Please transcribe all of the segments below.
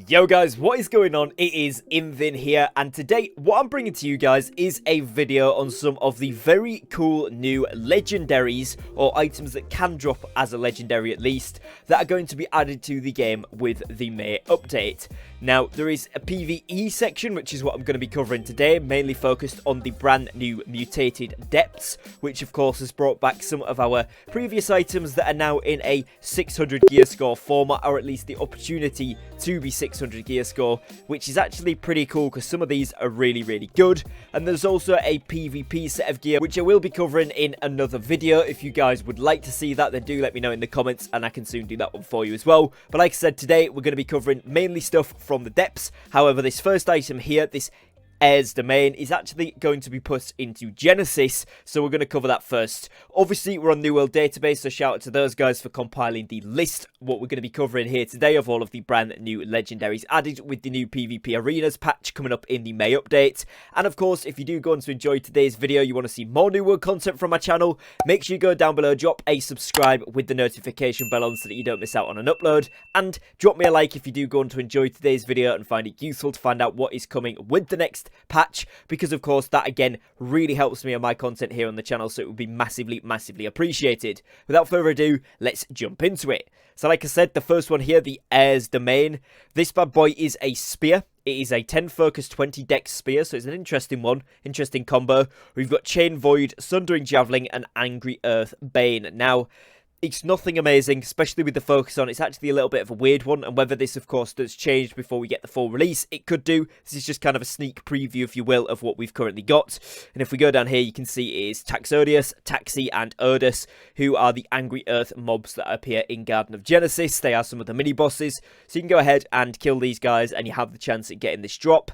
Yo guys, what is going on? It is Invin here, and today what I'm bringing to you guys is a video on some of the very cool new legendaries, or items that can drop as a legendary at least, that are going to be added to the game with the May update. Now, there is a PvE section, which is what I'm going to be covering today, mainly focused on the brand new Mutated Depths, which of course has brought back some of our previous items that are now in a 600 gear score format, or at least the opportunity to be 600 gear score, which is actually pretty cool because some of these are really good. And there's also a PvP set of gear, which I will be covering in another video. If you guys would like to see that, then do let me know in the comments and I can soon do that one for you as well. But like I said, today we're going to be covering mainly stuff from the depths. However, this first item here, this Heirs domain, is actually going to be put into Genesis, so we're going to cover that first. Obviously, we're on New World Database, so shout out to those guys for compiling the list, what we're going to be covering here today, of all of the brand new legendaries added with the new PvP Arenas patch coming up in the May update. And of course, if you do go on to enjoy today's video, you want to see more New World content from my channel, make sure you go down below, drop a subscribe with the notification bell on so that you don't miss out on an upload, and drop me a like if you do go on to enjoy today's video and find it useful to find out what is coming with the next patch, because of course that again really helps me on my content here on the channel, so it would be massively appreciated. Without further ado, let's jump into it. So like I said, the first one here, the Heirs domain, this bad boy is a spear. It is a 10 focus 20 dex spear, so it's an interesting one, interesting combo. We've got Chain Void, Sundering Javelin and Angry Earth Bane. Now, it's nothing amazing, especially with the focus on. It's actually a little bit of a weird one, and whether this, of course, does change before we get the full release, it could do. This is just kind of a sneak preview, if you will, of what we've currently got. And if we go down here, you can see it is Taxodius, Taxi, and Odus, who are the Angry Earth mobs that appear in Garden of Genesis. They are some of the mini-bosses, so you can go ahead and kill these guys, and you have the chance at getting this drop.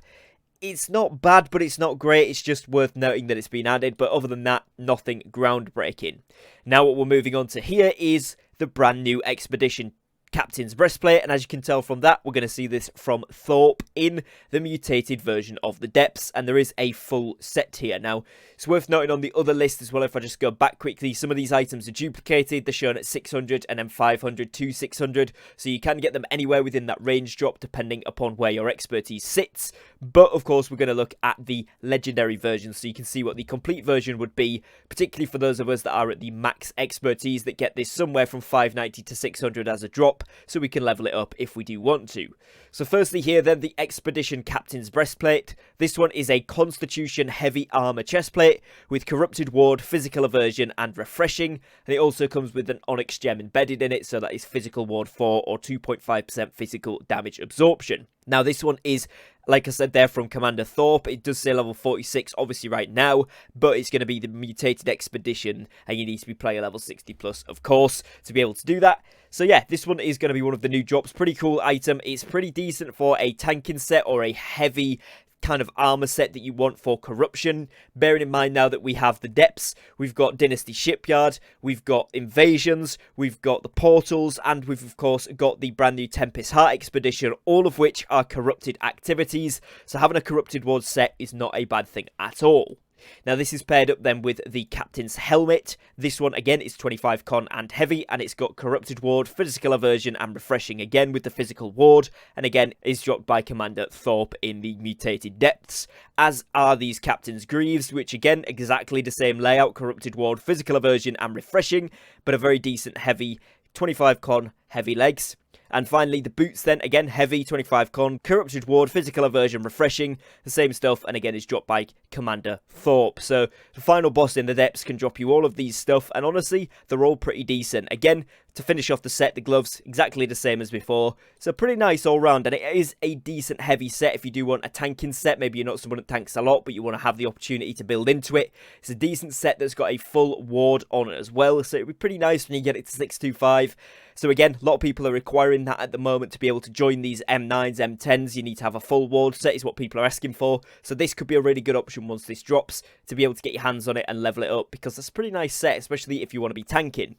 It's not bad, but it's not great. It's just worth noting that it's been added. But other than that, nothing groundbreaking. Now what we're moving on to here is the brand new Expedition Captain's Breastplate. And as you can tell from that, we're going to see this from Thorpe in the mutated version of the Depths. And there is a full set here. Now, it's worth noting on the other list as well, if I just go back quickly, some of these items are duplicated. They're shown at 600 and then 500 to 600. So you can get them anywhere within that range drop, depending upon where your expertise sits. But of course, we're going to look at the legendary version, so you can see what the complete version would be, particularly for those of us that are at the max expertise that get this somewhere from 590 to 600 as a drop, so we can level it up if we do want to. So firstly here then, the Expedition Captain's Breastplate. This one is a Constitution Heavy Armor chestplate with Corrupted Ward, Physical Aversion and Refreshing, and it also comes with an Onyx Gem embedded in it, so that is Physical Ward 4 or 2.5% Physical Damage Absorption. Now this one is, like I said there, from Commander Thorpe. It does say level 46 obviously right now, but it's going to be the Mutated Expedition, and you need to be player level 60 plus, of course, to be able to do that. So yeah, this one is going to be one of the new drops. Pretty cool item. It's pretty decent for a tanking set or a heavy kind of armor set that you want for corruption. Bearing in mind now that we have the depths, we've got Dynasty Shipyard, we've got invasions, we've got the portals, and we've of course got the brand new Tempest Heart Expedition, all of which are corrupted activities. So having a corrupted ward set is not a bad thing at all. Now this is paired up then with the Captain's Helmet. This one again is 25 con and heavy, and it's got Corrupted Ward, Physical Aversion and Refreshing again with the Physical Ward, and again is dropped by Commander Thorpe in the Mutated Depths, as are these Captain's Greaves, which again exactly the same layout, Corrupted Ward, Physical Aversion and Refreshing, but a very decent heavy 25 con heavy legs. And finally, the boots then, again, heavy, 25 con, Corrupted Ward, Physical Aversion, Refreshing, the same stuff, and again is dropped by Commander Thorpe. So, the final boss in the depths can drop you all of these stuff, and honestly, they're all pretty decent. Again, to finish off the set, the gloves, exactly the same as before. So, pretty nice all round, and it is a decent heavy set if you do want a tanking set. Maybe you're not someone that tanks a lot, but you want to have the opportunity to build into it. It's a decent set that's got a full ward on it as well, so it'll be pretty nice when you get it to 625. So again, a lot of people are requiring that at the moment to be able to join these M9s, M10s. You need to have a full ward set is what people are asking for. So this could be a really good option once this drops to be able to get your hands on it and level it up, because it's a pretty nice set, especially if you want to be tanking.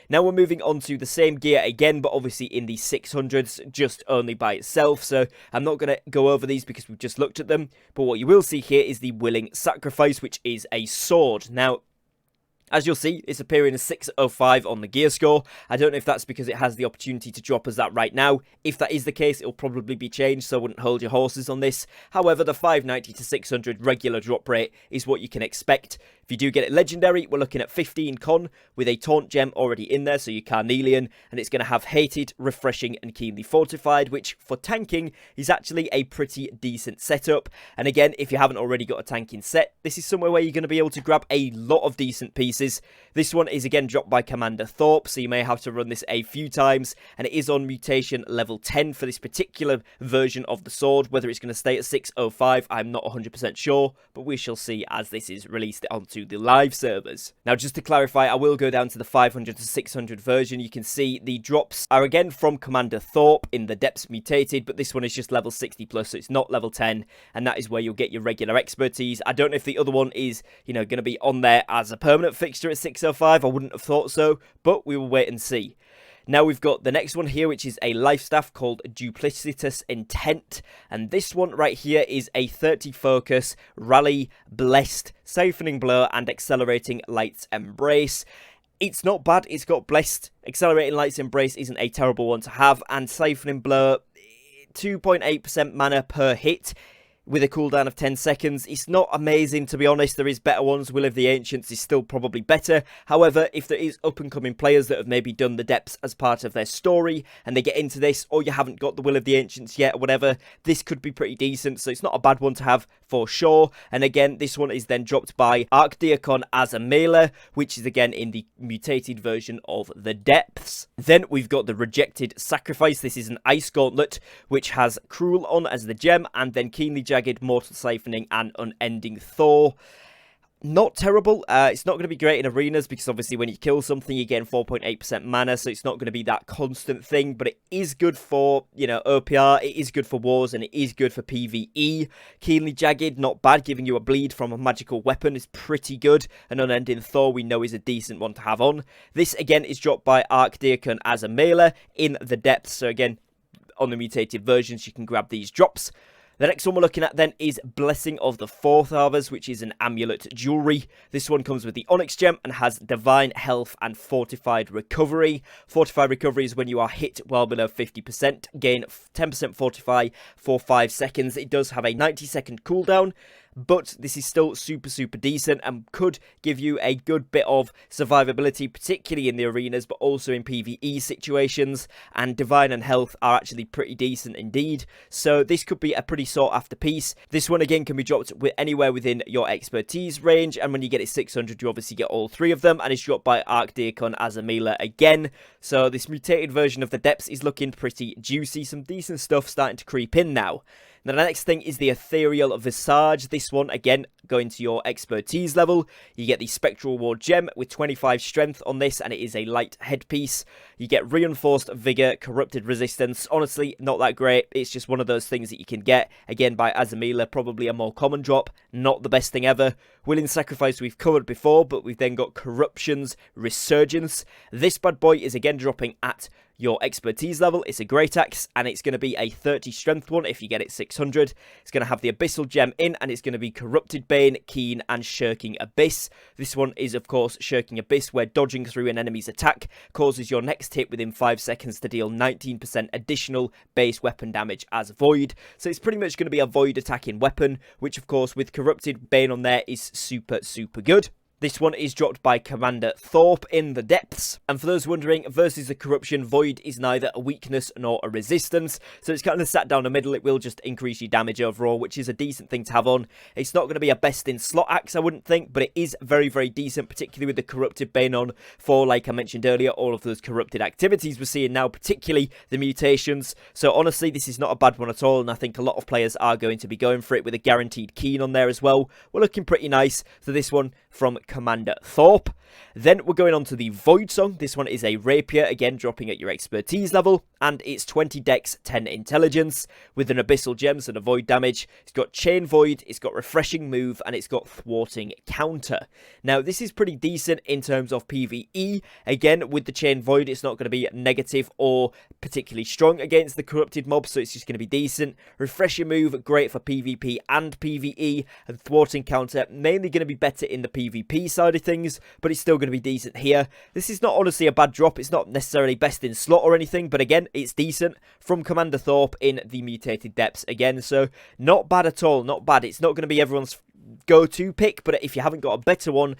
Now we're moving on to the same gear again, but obviously in the 600s, just only by itself. So I'm not going to go over these because we've just looked at them. But what you will see here is the Willing Sacrifice, which is a sword. Now, As you'll see, it's appearing as 605 on the gear score. I don't know if that's because it has the opportunity to drop as that right now. If that is the case, it'll probably be changed, so I wouldn't hold your horses on this. However, the 590 to 600 regular drop rate is what you can expect. If you do get it legendary, we're looking at 15 con with a taunt gem already in there, so your Carnelian, and it's going to have hated, refreshing, and keenly fortified, which for tanking is actually a pretty decent setup. And again, if you haven't already got a tanking set, this is somewhere where you're going to be able to grab a lot of decent pieces. This one is again dropped by Commander Thorpe, so you may have to run this a few times, and it is on mutation level 10 for this particular version of the sword. Whether it's going to stay at 605, I'm not 100% sure, but we shall see as this is released onto the live servers. Now, just to clarify, I will go down to the 500 to 600 version. You can see the drops are again from Commander Thorpe in the depths mutated, but this one is just level 60 plus, so it's not level 10, and that is where you'll get your regular expertise. I don't know if the other one is, going to be on there as a permanent fixture at 605. I wouldn't have thought so, but we will wait and see. Now we've got the next one here, which is a life staff called Duplicitous Intent. And this one right here is a 30 focus, rally, blessed, siphoning blur, and accelerating light's embrace. It's not bad. It's got blessed. Accelerating light's embrace isn't a terrible one to have. And siphoning blur, 2.8% mana per hit, with a cooldown of 10 seconds. It's not amazing, to be honest. There is better ones. Will of the Ancients is still probably better. However, if there is up-and-coming players that have maybe done the depths as part of their story, and they get into this, or you haven't got the Will of the Ancients yet, or whatever, this could be pretty decent. So it's not a bad one to have for sure. And again, this one is then dropped by Archdeacon as a melee, which is again in the mutated version of the depths. Then we've got the Rejected Sacrifice. This is an Ice Gauntlet, which has Cruel on as the gem, and then Keenly Jagged, Mortal Siphoning, and Unending Thaw. Not terrible. It's not going to be great in arenas because obviously when you kill something you gain 4.8% mana, so it's not going to be that constant thing, but it is good for, OPR, it is good for wars, and it is good for PvE. Keenly Jagged, not bad, giving you a bleed from a magical weapon is pretty good, and Unending Thaw we know is a decent one to have on. This again is dropped by Archdeacon as a melee in the depths, so again, on the mutated versions you can grab these drops. The next one we're looking at then is Blessing of the Fourth Harvest, which is an amulet jewelry. This one comes with the Onyx gem and has Divine Health and Fortified Recovery. Fortified Recovery is when you are hit well below 50%, gain 10% Fortify for 5 seconds. It does have a 90-second cooldown, but this is still super decent and could give you a good bit of survivability, particularly in the arenas, but also in PvE situations, and Divine and Health are actually pretty decent indeed, so this could be a pretty sought after piece. This one again can be dropped anywhere within your expertise range, and when you get it 600 you obviously get all 3 of them, and it's dropped by Archdeacon as a melee again, so this mutated version of the depths is looking pretty juicy. Some decent stuff starting to creep in now. Now, the next thing is the Ethereal Visage. This one, again, going to your expertise level. You get the Spectral Ward Gem with 25 strength on this, and it is a light headpiece. You get Reinforced Vigor, Corrupted Resistance. Honestly, not that great. It's just one of those things that you can get, again, by Azamila. Probably a more common drop. Not the best thing ever. Willing Sacrifice we've covered before, but we've then got Corruption's Resurgence. This bad boy is again dropping at your expertise level. It's a great axe, and it's going to be a 30 strength one if you get it 600. It's going to have the Abyssal Gem in, and it's going to be Corrupted Bane, Keen, and Shirking Abyss. This one is, of course, Shirking Abyss, where dodging through an enemy's attack causes your next hit within 5 seconds to deal 19% additional base weapon damage as Void. So it's pretty much going to be a Void attacking weapon, which, of course, with Corrupted Bane on there is super good. This one is dropped by Commander Thorpe in the depths. And for those wondering, versus the Corruption, Void is neither a weakness nor a resistance. So it's kind of sat down the middle. It will just increase your damage overall, which is a decent thing to have on. It's not going to be a best in slot axe, I wouldn't think, but it is very decent, particularly with the Corrupted Bane on for, like I mentioned earlier, all of those corrupted activities we're seeing now, particularly the mutations. So honestly, this is not a bad one at all, and I think a lot of players are going to be going for it with a guaranteed Keen on there as well. We're looking pretty nice for this one from Commander Thorpe. Then we're going on to the Void Song. This one is a rapier, again dropping at your expertise level. and it's 20 dex, 10 intelligence, with an abyssal gem, so the void damage. It's got chain void, it's got refreshing move, and it's got thwarting counter. Now, this is pretty decent in terms of PvE. Again, with the chain void, it's not going to be negative or particularly strong against the corrupted mobs, so it's just going to be decent. Refreshing move, great for PvP and PvE, and thwarting counter, mainly going to be better in the PvP side of things, but it's still going to be decent here. This is not honestly a bad drop. It's not necessarily best in slot or anything, but again, it's decent from Commander Thorpe in the Mutated Depths again, so not bad at all, not bad. It's not going to be everyone's go-to pick, but if you haven't got a better one,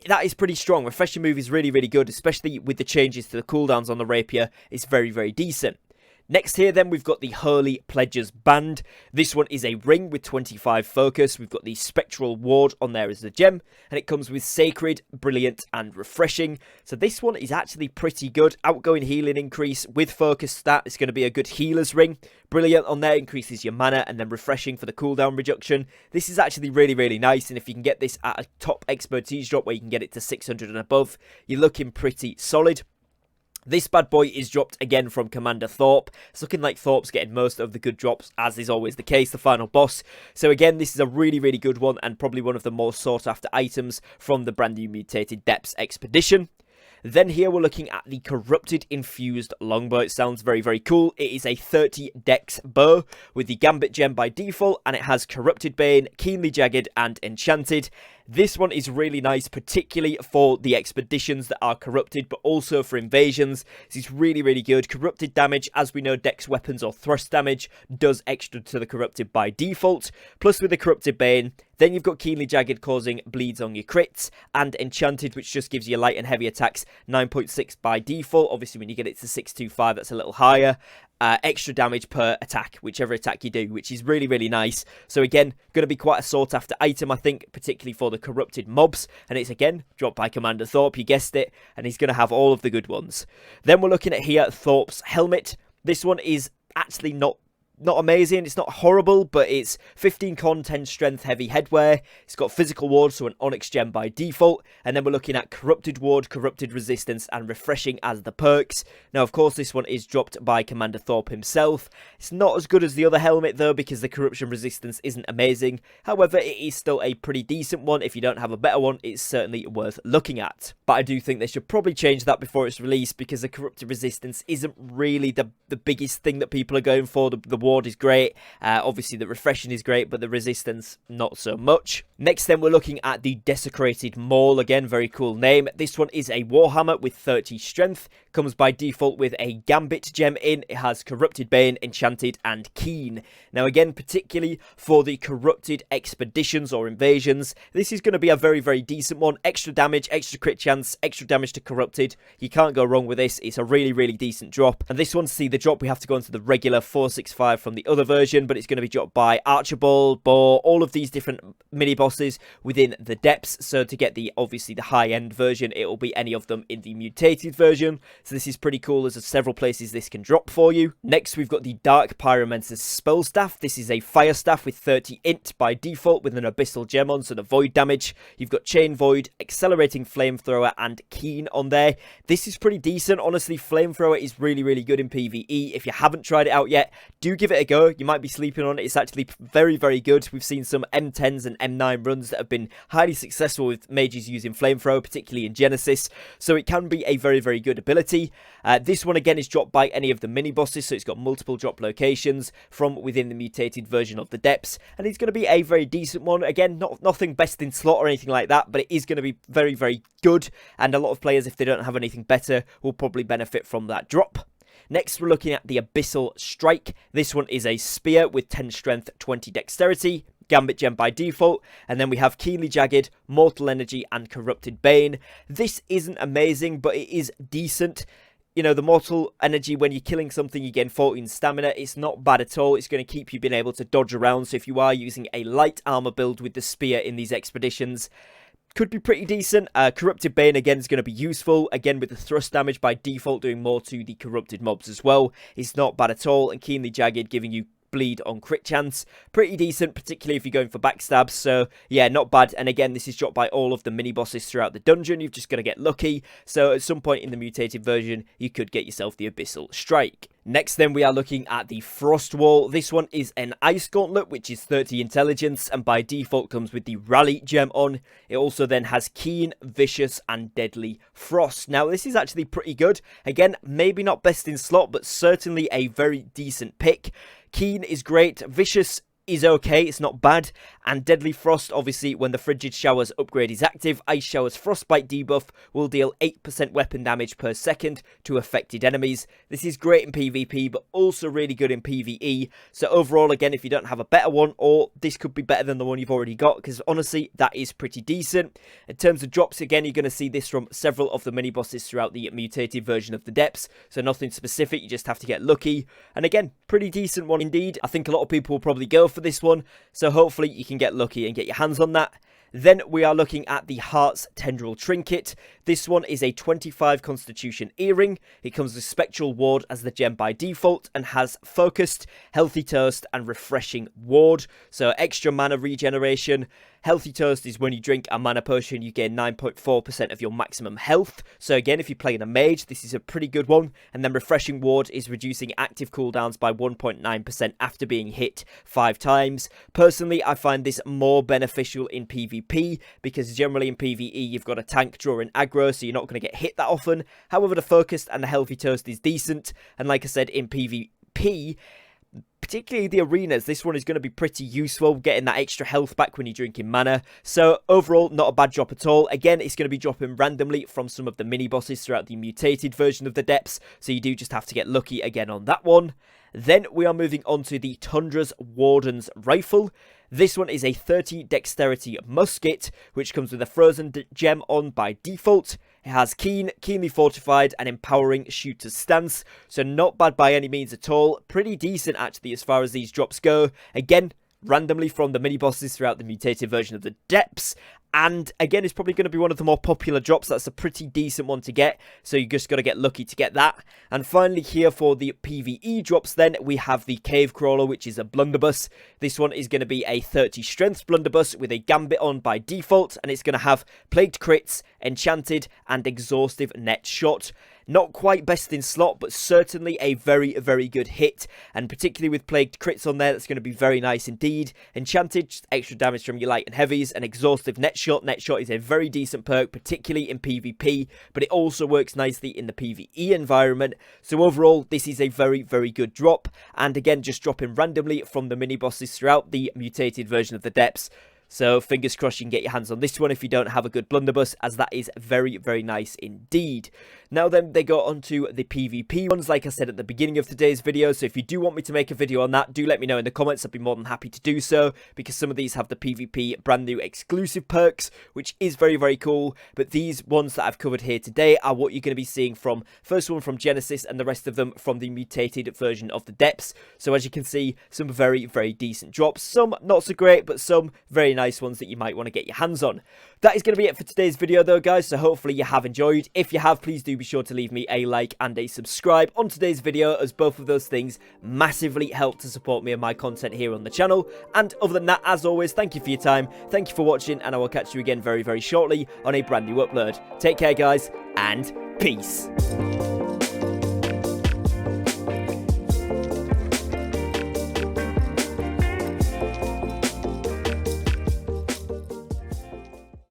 that is pretty strong. Refreshing move is really, really good, especially with the changes to the cooldowns on the rapier. It's very, very decent. Next here then, we've got the Holy Pledges Band. This one is a ring with 25 focus. We've got the Spectral Ward on there as the gem, and it comes with Sacred, Brilliant, and Refreshing. So this one is actually pretty good. Outgoing healing increase with focus stat. It's going to be a good healer's ring. Brilliant on there increases your mana, and then Refreshing for the cooldown reduction. This is actually really, really nice, and if you can get this at a top expertise drop where you can get it to 600 and above, you're looking pretty solid. This bad boy is dropped again from Commander Thorpe. It's looking like Thorpe's getting most of the good drops, as is always the case, the final boss. So again, this is a really, really good one, and probably one of the more sought after items from the brand new Mutated Depths expedition. Then here we're looking at the Corrupted Infused Longbow. It sounds very, very cool. It is a 30 dex bow with the Gambit gem by default, and it has Corrupted Bane, Keenly Jagged, and Enchanted. This one is really nice, particularly for the expeditions that are corrupted, but also for invasions. This is really, really good. Corrupted damage, as we know, dex weapons or thrust damage does extra to the corrupted by default. Plus with the Corrupted Bane, then you've got Keenly Jagged causing bleeds on your crits, and Enchanted, which just gives you light and heavy attacks, 9.6 by default. Obviously, when you get it to 625, that's a little higher. Extra damage per attack, whichever attack you do, which is really, really nice. So again, going to be quite a sought after item, I think, particularly for the corrupted mobs. And it's again dropped by Commander Thorpe, you guessed it, and he's going to have all of the good ones. Then we're looking at here Thorpe's helmet. This one is actually not amazing, it's not horrible, but it's 15 con, 10 strength, heavy headwear. It's got physical ward, so an onyx gem by default, and then we're looking at corrupted ward, corrupted resistance, and refreshing as the perks. Now of course this one is dropped by Commander Thorpe himself. It's not as good as the other helmet though, because the corruption resistance isn't amazing. However, it is still a pretty decent one. If you don't have a better one, it's certainly worth looking at. But I do think they should probably change that before it's released, because the corrupted resistance isn't really the biggest thing that people are going for. The ward is great, obviously the refreshing is great, but the resistance not so much. Next then we're looking at the Desecrated Maul. Again, very cool name. This one is a Warhammer with 30 strength, comes by default with a Gambit gem in. It has Corrupted Bane, Enchanted, and Keen. Now again, particularly for the corrupted expeditions or invasions, this is going to be a very, very decent one. Extra damage, extra crit chance, extra damage to corrupted. You can't go wrong with this. It's a really, really decent drop. And this one, to see the drop, we have to go into the regular 465 from the other version, but it's going to be dropped by Archibald, Boar, all of these different mini bosses within the depths. So to get the obviously the high end version, it will be any of them in the mutated version. So this is pretty cool, as there's several places this can drop for you. Next we've got the Dark Pyromancer's Spell Staff. This is a fire staff with 30 int by default with an abyssal gem on, so the void damage. You've got Chain Void, Accelerating Flamethrower, and Keen on there. This is pretty decent. Honestly, Flamethrower is really, really good in PvE. If you haven't tried it out yet, do give it a go. You might be sleeping on it. It's actually very, very good. We've seen some M10s and M9 runs that have been highly successful with mages using Flamethrower, particularly in Genesis, so it can be a very, very good ability. This one again is dropped by any of the mini bosses, so it's got multiple drop locations from within the mutated version of the depths, and it's going to be a very decent one. Again, nothing best in slot or anything like that, but it is going to be very, very good, and a lot of players, if they don't have anything better, will probably benefit from that drop. Next, we're looking at the Abyssal Strike. This one is a spear with 10 strength, 20 dexterity, Gambit gem by default, and then we have Keenly Jagged, Mortal Energy, and Corrupted Bane. This isn't amazing, but it is decent. You know, the Mortal Energy, when you're killing something, you gain 14 stamina. It's not bad at all. It's going to keep you being able to dodge around, so if you are using a light armor build with the spear in these expeditions, could be pretty decent. Corrupted Bane again is going to be useful, again with the thrust damage by default doing more to the corrupted mobs as well. It's not bad at all, and Keenly Jagged giving you bleed on crit chance. Pretty decent, particularly if you're going for backstabs. So yeah, not bad. And again, this is dropped by all of the mini bosses throughout the dungeon. You've just got to get lucky. So at some point in the mutated version, you could get yourself the Abyssal Strike. Next then we are looking at the Frost Wall. This one is an Ice Gauntlet, which is 30 intelligence, and by default comes with the Rally gem on. It also then has Keen, Vicious, and Deadly Frost. Now this is actually pretty good. Again, maybe not best in slot, but certainly a very decent pick. Keen is great. Vicious is okay, it's not bad, and Deadly Frost, obviously when the Frigid Showers upgrade is active, Ice Showers Frostbite debuff will deal 8% weapon damage per second to affected enemies. This is great in PvP, but also really good in PvE, so overall, again, if you don't have a better one, or this could be better than the one you've already got, because honestly, that is pretty decent. In terms of drops, again, you're going to see this from several of the mini-bosses throughout the mutated version of the depths, so nothing specific, you just have to get lucky, and again, pretty decent one indeed. I think a lot of people will probably go for this one, so hopefully you can get lucky and get your hands on that. Then we are looking at the Heart's Tendril Trinket. This one is a 25 Constitution earring. It comes with Spectral Ward as the gem by default and has Focused, Healthy Toast, and Refreshing Ward. So extra mana regeneration. Healthy Toast is when you drink a mana potion, you gain 9.4% of your maximum health. So again, if you're playing a mage, this is a pretty good one. And then Refreshing Ward is reducing active cooldowns by 1.9% after being hit 5 times. Personally, I find this more beneficial in PvP because generally in PvE, you've got a tank drawing aggro, so you're not going to get hit that often. However, the Focused and the Healthy Toast is decent. And like I said, in PvP, particularly the arenas, this one is going to be pretty useful, getting that extra health back when you're drinking mana. So overall, not a bad drop at all. Again, it's going to be dropping randomly from some of the mini bosses throughout the mutated version of the depths, so you do just have to get lucky again on that one. Then we are moving on to the Tundra's Warden's Rifle. This one is a 30 Dexterity Musket, which comes with a Frozen gem on by default. It has Keen, Keenly Fortified, and Empowering Shooter's Stance, so not bad by any means at all. Pretty decent actually as far as these drops go. Again, randomly from the mini-bosses throughout the mutated version of the depths. And again, it's probably going to be one of the more popular drops. That's a pretty decent one to get, so you just got to get lucky to get that. And finally here for the PvE drops then, we have the Cave Crawler, which is a blunderbuss. This one is going to be a 30 strength blunderbuss with a Gambit on by default, and it's going to have Plagued Crits, Enchanted, and Exhaustive Net Shot. Not quite best in slot, but certainly a very, very good hit. And particularly with Plagued Crits on there, that's going to be very nice indeed. Enchanted, just extra damage from your light and heavies. And Exhaustive Net Shot. Net Shot is a very decent perk, particularly in PvP. But it also works nicely in the PvE environment. So overall, this is a very, very good drop. And again, just dropping randomly from the mini-bosses throughout the mutated version of the depths. So fingers crossed you can get your hands on this one if you don't have a good blunderbuss, as that is very, very nice indeed. Now then, they go on to the PvP ones, like I said at the beginning of today's video. So if you do want me to make a video on that, do let me know in the comments. I'd be more than happy to do so, because some of these have the PvP brand new exclusive perks, which is very, very cool. But these ones that I've covered here today are what you're going to be seeing from, first one from Genesis and the rest of them from the mutated version of the depths. So as you can see, some very, very decent drops. Some not so great, but some very nice ones that you might want to get your hands on. That is going to be it for today's video though, guys, so hopefully you have enjoyed. If you have, please do be sure to leave me a like and a subscribe on today's video, as both of those things massively help to support me and my content here on the channel. And other than that, as always, thank you for your time, thank you for watching, and I will catch you again very, very shortly on a brand new upload. Take care, guys, and peace.